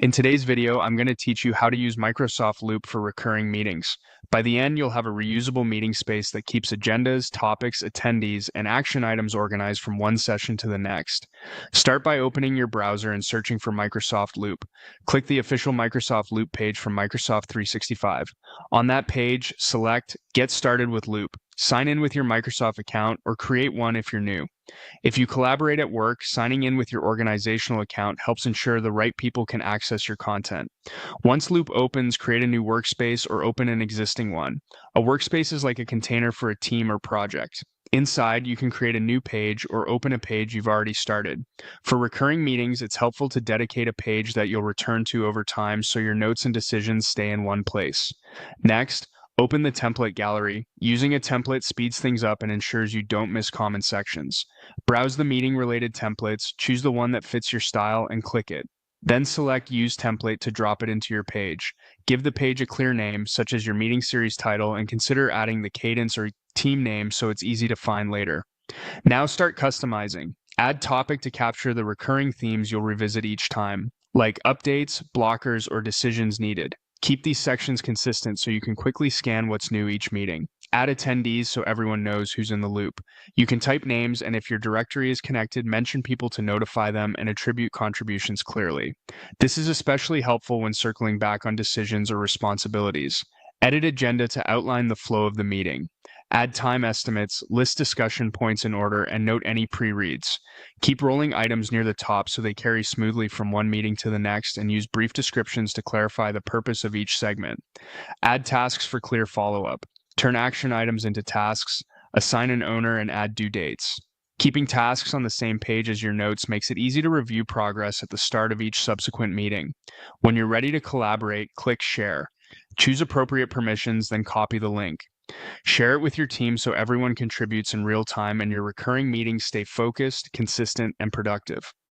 In today's video, I'm going to teach you how to use Microsoft Loop for recurring meetings. By the end, you'll have a reusable meeting space that keeps agendas, topics, attendees, and action items organized from one session to the next. Start by opening your browser and searching for Microsoft Loop. Click the official Microsoft Loop page from Microsoft 365. On that page, select Get Started with Loop. Sign in with your Microsoft account or create one if you're new. If you collaborate at work, signing in with your organizational account helps ensure the right people can access your content. Once Loop opens, create a new workspace or open an existing one. A workspace is like a container for a team or project. Inside, you can create a new page or open a page you've already started. For recurring meetings, it's helpful to dedicate a page that you'll return to over time so your notes and decisions stay in one place. Next, open the template gallery. Using a template speeds things up and ensures you don't miss common sections. Browse the meeting-related templates, choose the one that fits your style, and click it. Then select Use Template to drop it into your page. Give the page a clear name, such as your meeting series title, and consider adding the cadence or team name so it's easy to find later. Now start customizing. Add topic to capture the recurring themes you'll revisit each time, like updates, blockers, or decisions needed. Keep these sections consistent so you can quickly scan what's new each meeting. Add attendees so everyone knows who's in the loop. You can type names, and if your directory is connected, mention people to notify them and attribute contributions clearly. This is especially helpful when circling back on decisions or responsibilities. Edit agenda to outline the flow of the meeting. Add time estimates, list discussion points in order, and note any pre-reads. Keep rolling items near the top so they carry smoothly from one meeting to the next, and use brief descriptions to clarify the purpose of each segment. Add tasks for clear follow-up. Turn action items into tasks, assign an owner, and add due dates. Keeping tasks on the same page as your notes makes it easy to review progress at the start of each subsequent meeting. When you're ready to collaborate, click Share. Choose appropriate permissions, then copy the link. Share it with your team so everyone contributes in real time and your recurring meetings stay focused, consistent, and productive.